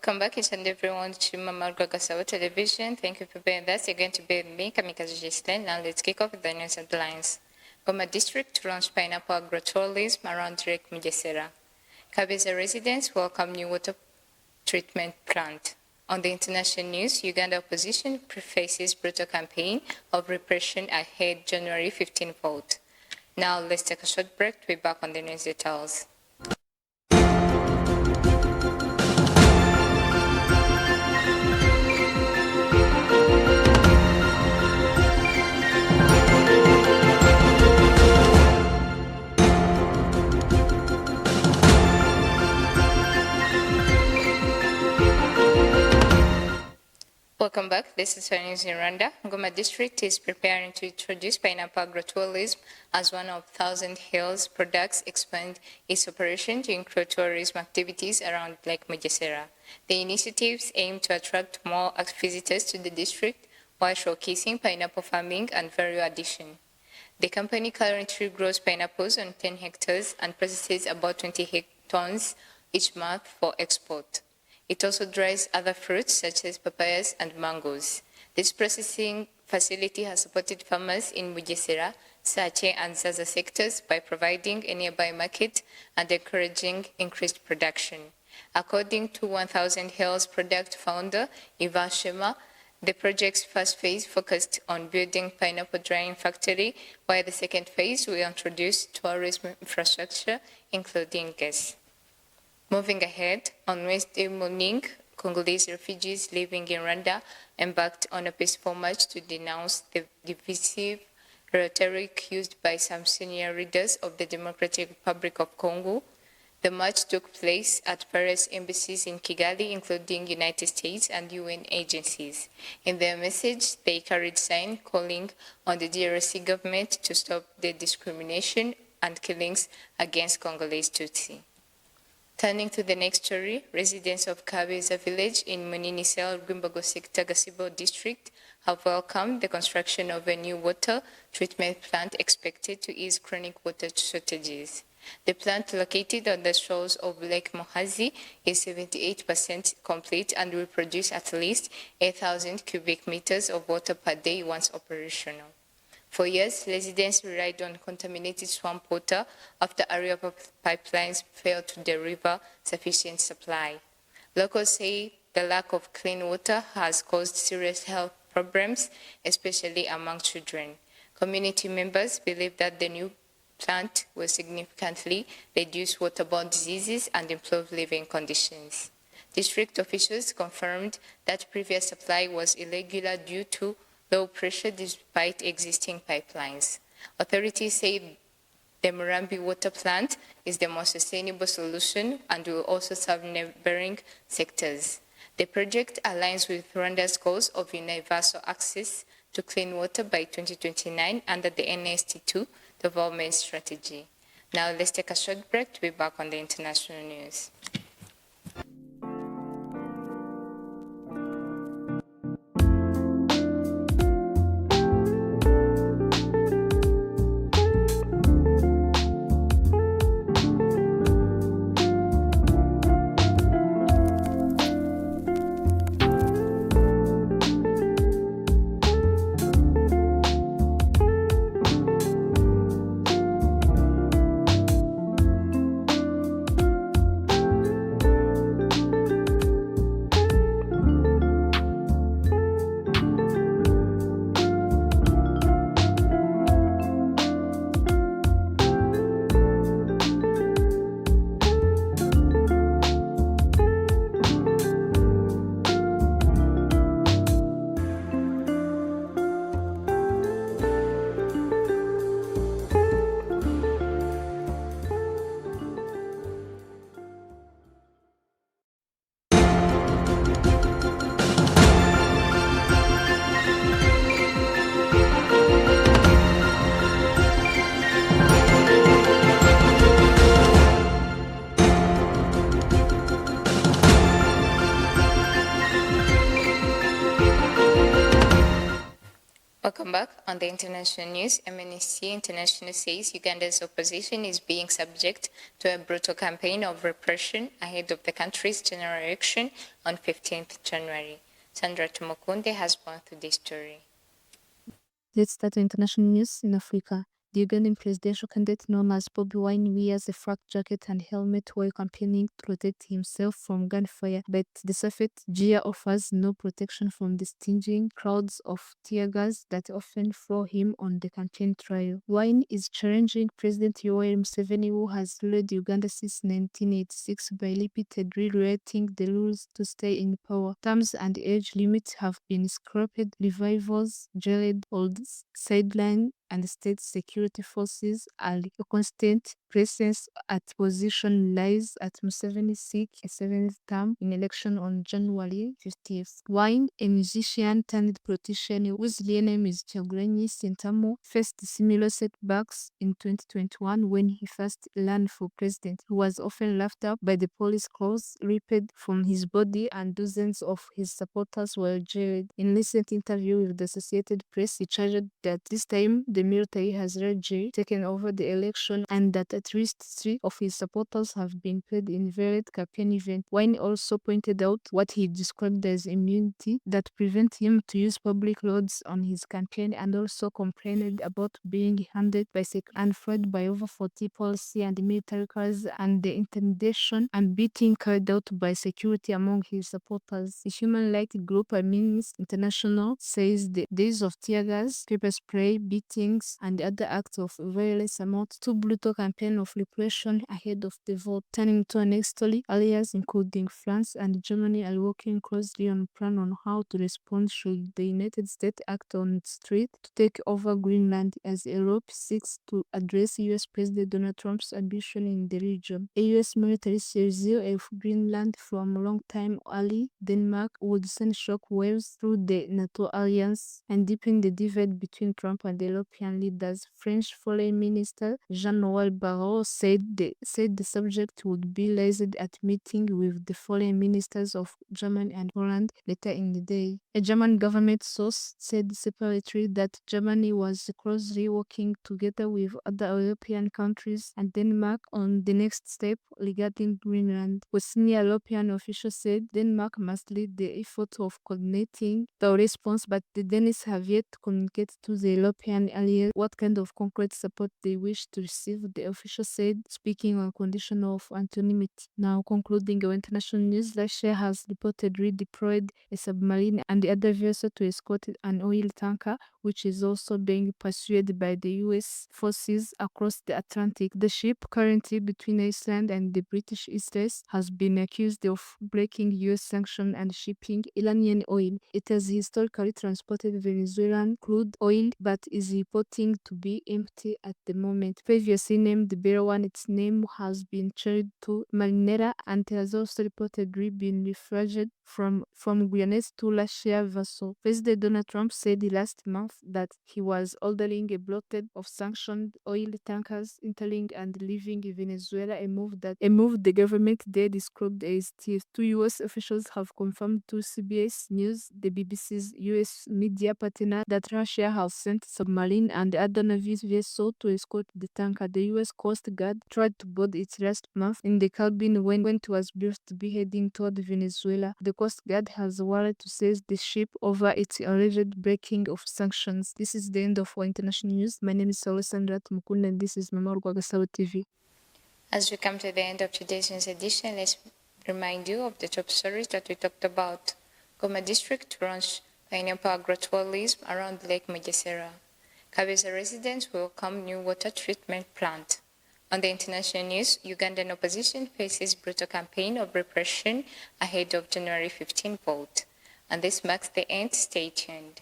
Welcome back each and everyone to Mama Gasabo Television. Thank you for being with us. You're going to be with me, Kamikaze Gislen. Now let's kick off with the news headlines. Goma District to launch pineapple agrotourism around Lake Mugesera. Kabeza residents welcome new water treatment plant. On the international news, Uganda opposition prefaces brutal campaign of repression ahead January 15 vote. Now let's take a short break to be back on the news details. Welcome back. This is News in Rwanda. Goma District is preparing to introduce pineapple agrotourism as one of Thousand Hills products, expand its operation to include tourism activities around Lake Mugesera. The initiatives aim to attract more visitors to the district while showcasing pineapple farming and value addition. The company currently grows pineapples on 10 hectares and processes about 20 tons each month for export. It also dries other fruits such as papayas and mangoes. This processing facility has supported farmers in Mugesera, Sache, and Zaza sectors by providing a nearby market and encouraging increased production. According to 1000 Hills product founder Ivan Shema, the project's first phase focused on building pineapple drying factory, while the second phase will introduce tourism infrastructure, including gas. Moving ahead, on Wednesday morning, Congolese refugees living in Rwanda embarked on a peaceful march to denounce the divisive rhetoric used by some senior leaders of the Democratic Republic of Congo. The march took place at various embassies in Kigali, including United States and UN agencies. In their message, they carried signs calling on the DRC government to stop the discrimination and killings against Congolese Tutsi. Turning to the next story, residents of Kabeza village in Munini-Sel, Gwimbago sector, Gasibo district have welcomed the construction of a new water treatment plant expected to ease chronic water shortages. The plant, located on the shores of Lake Muhazi, is 78% complete and will produce at least 8,000 cubic meters of water per day once operational. For years, residents relied on contaminated swamp water after area pipelines failed to deliver sufficient supply. Locals say the lack of clean water has caused serious health problems, especially among children. Community members believe that the new plant will significantly reduce waterborne diseases and improve living conditions. District officials confirmed that previous supply was irregular due to low pressure despite existing pipelines. Authorities say the Murambi water plant is the most sustainable solution and will also serve neighboring sectors. The project aligns with Rwanda's goals of universal access to clean water by 2029 under the NST2 development strategy. Now let's take a short break to be back on the international news. Welcome back. On the international news, Amnesty International says Uganda's opposition is being subject to a brutal campaign of repression ahead of the country's general election on 15th January. Sandra Tumukunde has gone through this story. Let's start with international news in Africa. The Ugandan presidential candidate known as Bobi Wine wears a flak jacket and helmet while campaigning to protect himself from gunfire, but the Safet Jia offers no protection from the stinging crowds of tear gas that often floor him on the campaign trail. Wine is challenging President Yoweri Museveni, who has led Uganda since 1986 by repeatedly rewriting the rules to stay in power. Terms and age limits have been scrapped, revivals jailed, old sideline and state security forces are a constant presence at position lies at Museveni seek a seventh term in election on January 50th. Wine, a musician turned politician whose real name is Kyagulanyi Ssentamu, faced similar setbacks in 2021 when he first ran for president. He was often laughed at by the police clothes ripped from his body and dozens of his supporters were jailed. In a recent interview with the Associated Press, he charged that this time the military has largely taken over the election and that at least 3 of his supporters have been killed in various campaign events. Wine also pointed out what he described as immunity that prevent him to use public roads on his campaign, and also complained about being handed by and fled by over 40 policy and military cars and the intimidation and beating carried out by security among his supporters. The human rights group Amnesty International says the days of tear gas, pepper spray, beatings, and other acts of violence amount to brutal campaign of repression ahead of the vote. Turning to an story, allies including France and Germany are working closely on a plan on how to respond should the United States act on its threat to take over Greenland as Europe seeks to address US President Donald Trump's ambition in the region. A US military seizure of Greenland from long-time ally Denmark would send shock waves through the NATO alliance and deepen the divide between Trump and the European leaders. French Foreign Minister Jean-Noël Barrot said the subject would be raised at meeting with the foreign ministers of Germany and Poland later in the day. A German government source said separately that Germany was closely working together with other European countries and Denmark on the next step regarding Greenland. A senior European official said Denmark must lead the effort of coordinating the response, but the Danes have yet to communicate to the European allies what kind of concrete support they wish to receive, the official said, speaking on condition of anonymity. Now concluding our international news, Russia has reportedly deployed a submarine and the other vessel to escort an oil tanker, which is also being pursued by the US forces across the Atlantic. The ship, currently between Iceland and the British Isles, has been accused of breaking US sanctions and shipping Iranian oil. It has historically transported Venezuelan crude oil but is reporting to be empty at the moment. Previously named the Bear One, its name has been changed to Marinera and has also reportedly been reflagged from Guyana to Russia vessel. President Donald Trump said last month that he was ordering a blockade of sanctioned oil tankers entering and leaving Venezuela, a move the government there described as tears. 2 US officials have confirmed to CBS News, the BBC's US media partner, that Russia has sent submarine and other Navy vessels to escort the tanker. The US Coast Guard tried to board it last month in the Caribbean when it was built to be heading toward Venezuela. The Coast Guard has warned to seize the ship over its alleged breaking of sanctions. This is the end of our international news. My name is Alessandra Tumukunde and this is Mama Rwagasabo TV. As we come to the end of today's news edition, let's remind you of the top stories that we talked about. Goma District runs pineapple agrotourism around Lake Mugesera. Kabeza residents welcome new water treatment plant. On the international news, Ugandan opposition faces brutal campaign of repression ahead of January 15 vote. And this marks the end. Stay tuned.